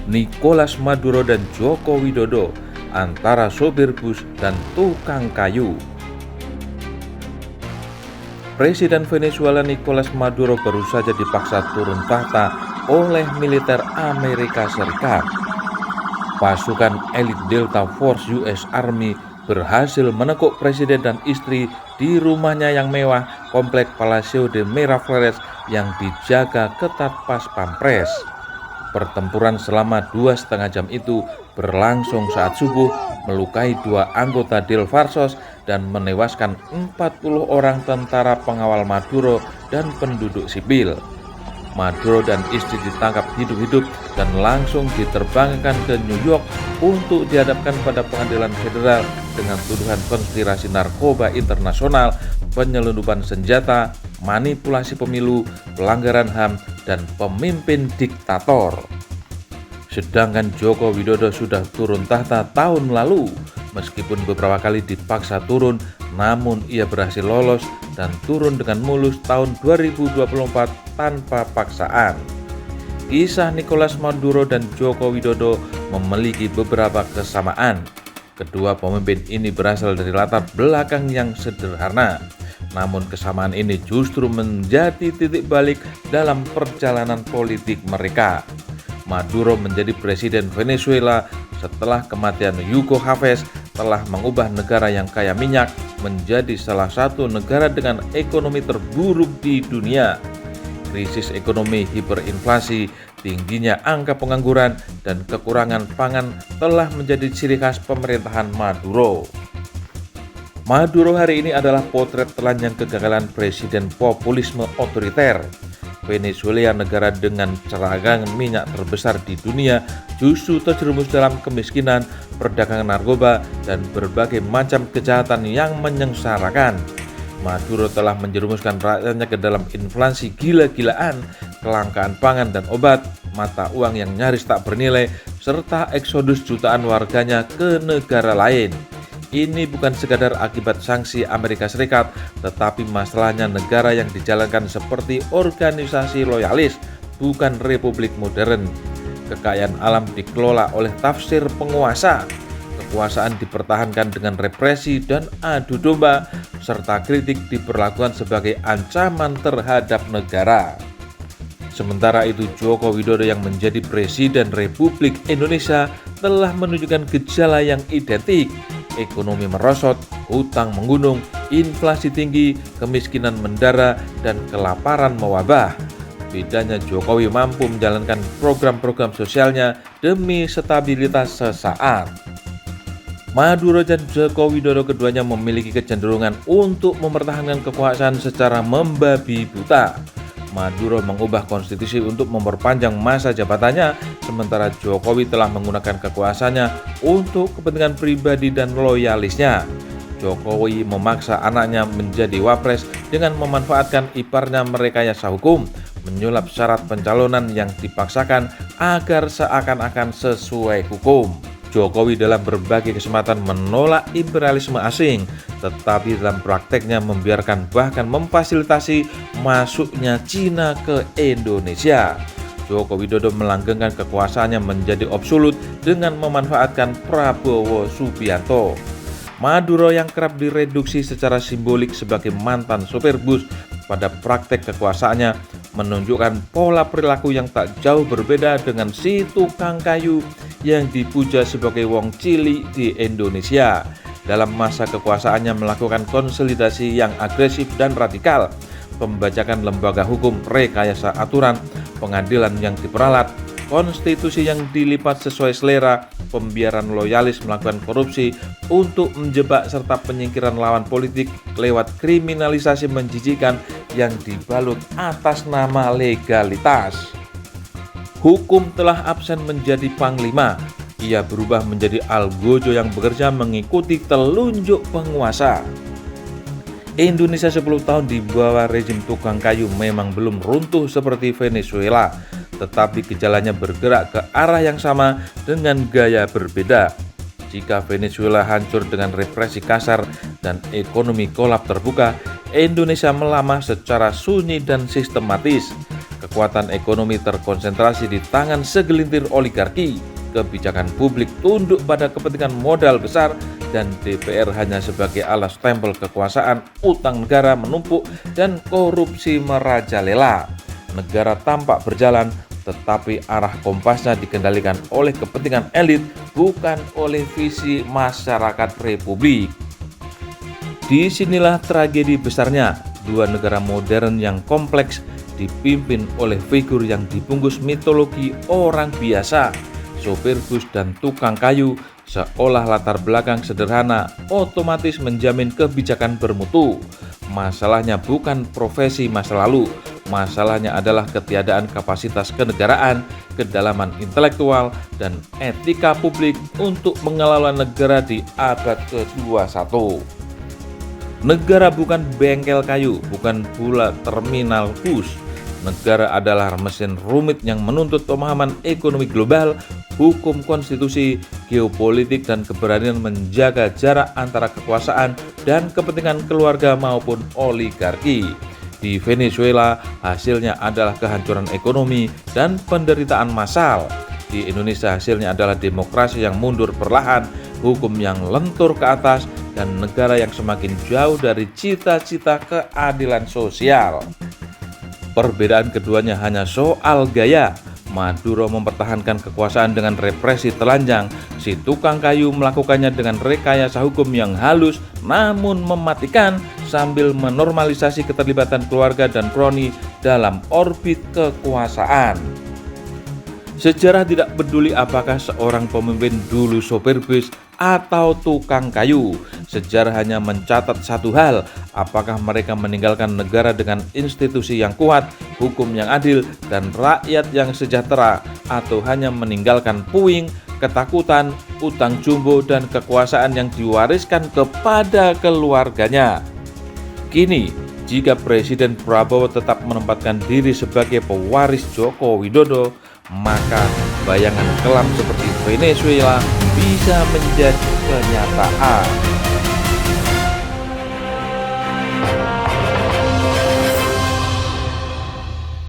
Nicolas Maduro dan Joko Widodo, antara sopir bus dan tukang kayu. Presiden Venezuela Nicolas Maduro baru saja dipaksa turun tahta oleh militer Amerika Serikat. Pasukan elit Delta Force US Army berhasil menekuk presiden dan istri di rumahnya yang mewah, Komplek Palacio de Miraflores yang dijaga ketat pas pampres. Pertempuran selama 2,5 jam itu berlangsung saat subuh, melukai 2 anggota Del Farsos dan menewaskan 40 orang tentara pengawal Maduro dan penduduk sipil. Maduro dan istri ditangkap hidup-hidup dan langsung diterbangkan ke New York untuk dihadapkan pada pengadilan federal dengan tuduhan konspirasi narkoba internasional, penyelundupan senjata, manipulasi pemilu, pelanggaran HAM, dan pemimpin diktator. Sedangkan Joko Widodo sudah turun tahta tahun lalu. Meskipun beberapa kali dipaksa turun, namun ia berhasil lolos dan turun dengan mulus tahun 2024 tanpa paksaan. Kisah Nicolas Maduro dan Joko Widodo memiliki beberapa kesamaan. Kedua pemimpin ini berasal dari latar belakang yang sederhana. Namun kesamaan ini justru menjadi titik balik dalam perjalanan politik mereka. Maduro menjadi presiden Venezuela setelah kematian Hugo Chavez telah mengubah negara yang kaya minyak menjadi salah satu negara dengan ekonomi terburuk di dunia. Krisis ekonomi, hiperinflasi, tingginya angka pengangguran, dan kekurangan pangan telah menjadi ciri khas pemerintahan Maduro. Maduro hari ini adalah potret telanjang kegagalan presiden populisme otoriter. Venezuela, negara dengan cadangan minyak terbesar di dunia, justru terjerumus dalam kemiskinan, perdagangan narkoba, dan berbagai macam kejahatan yang menyengsarakan. Maduro telah menjerumuskan rakyatnya ke dalam inflasi gila-gilaan, kelangkaan pangan dan obat, mata uang yang nyaris tak bernilai, serta eksodus jutaan warganya ke negara lain. Ini bukan sekadar akibat sanksi Amerika Serikat, tetapi masalahnya negara yang dijalankan seperti organisasi loyalis, bukan republik modern. Kekayaan alam dikelola oleh tafsir penguasa. Kekuasaan dipertahankan dengan represi dan adu domba, serta kritik diperlakukan sebagai ancaman terhadap negara. Sementara itu, Joko Widodo yang menjadi Presiden Republik Indonesia telah menunjukkan gejala yang identik. Ekonomi merosot, hutang menggunung, inflasi tinggi, kemiskinan mendara, dan kelaparan mewabah. Bedanya Jokowi mampu menjalankan program-program sosialnya demi stabilitas sesaat. Maduro dan Joko Widodo keduanya memiliki kecenderungan untuk mempertahankan kekuasaan secara membabi buta. Maduro mengubah konstitusi untuk memperpanjang masa jabatannya, sementara Jokowi telah menggunakan kekuasaannya untuk kepentingan pribadi dan loyalisnya. Jokowi memaksa anaknya menjadi wapres dengan memanfaatkan iparnya merekayasa hukum, menyulap syarat pencalonan yang dipaksakan agar seakan-akan sesuai hukum. Jokowi dalam berbagai kesempatan menolak imperialisme asing, tetapi dalam prakteknya membiarkan bahkan memfasilitasi masuknya Cina ke Indonesia. Joko Widodo melanggengkan kekuasaannya menjadi absolut dengan memanfaatkan Prabowo Subianto. Maduro yang kerap direduksi secara simbolik sebagai mantan sopir bus, pada praktek kekuasaannya menunjukkan pola perilaku yang tak jauh berbeda dengan si tukang kayu yang dipuja sebagai wong cilik di Indonesia. Dalam masa kekuasaannya melakukan konsolidasi yang agresif dan radikal, pembajakan lembaga hukum, rekayasa aturan, pengadilan yang diperalat, konstitusi yang dilipat sesuai selera, pembiaran loyalis melakukan korupsi untuk menjebak serta penyingkiran lawan politik lewat kriminalisasi menjijikan yang dibalut atas nama legalitas. Hukum telah absen menjadi panglima. Ia berubah menjadi algojo yang bekerja mengikuti telunjuk penguasa. Indonesia 10 tahun di bawah rezim tukang kayu memang belum runtuh seperti Venezuela, tetapi gejalanya bergerak ke arah yang sama dengan gaya berbeda. Jika Venezuela hancur dengan represi kasar dan ekonomi kolap terbuka, Indonesia melamah secara sunyi dan sistematis. Kekuatan ekonomi terkonsentrasi di tangan segelintir oligarki, kebijakan publik tunduk pada kepentingan modal besar, dan DPR hanya sebagai alas stempel kekuasaan, utang negara menumpuk, dan korupsi merajalela. Negara tampak berjalan, tetapi arah kompasnya dikendalikan oleh kepentingan elit, bukan oleh visi masyarakat republik. Disinilah tragedi besarnya dua negara modern yang kompleks, dipimpin oleh figur yang dibungkus mitologi orang biasa, sopir bus dan tukang kayu, seolah latar belakang sederhana otomatis menjamin kebijakan bermutu. Masalahnya bukan profesi masa lalu, masalahnya adalah ketiadaan kapasitas kenegaraan, kedalaman intelektual, dan etika publik untuk mengelola negara di abad ke-21. Negara bukan bengkel kayu, bukan pula terminal bus. Negara adalah mesin rumit yang menuntut pemahaman ekonomi global, hukum konstitusi, geopolitik, dan keberanian menjaga jarak antara kekuasaan dan kepentingan keluarga maupun oligarki. Di Venezuela, hasilnya adalah kehancuran ekonomi dan penderitaan massal. Di Indonesia, hasilnya adalah demokrasi yang mundur perlahan, hukum yang lentur ke atas, dan negara yang semakin jauh dari cita-cita keadilan sosial. Perbedaan keduanya hanya soal gaya. Maduro mempertahankan kekuasaan dengan represi telanjang, si tukang kayu melakukannya dengan rekayasa hukum yang halus namun mematikan, sambil menormalisasi keterlibatan keluarga dan kroni dalam orbit kekuasaan. Sejarah tidak peduli apakah seorang pemimpin dulu sopir bus atau tukang kayu. Sejarah hanya mencatat satu hal, apakah mereka meninggalkan negara dengan institusi yang kuat, hukum yang adil, dan rakyat yang sejahtera, atau hanya meninggalkan puing, ketakutan, utang jumbo, dan kekuasaan yang diwariskan kepada keluarganya. Kini, jika Presiden Prabowo tetap menempatkan diri sebagai pewaris Joko Widodo, maka bayangan kelam seperti Venezuela bisa menjadi kenyataan.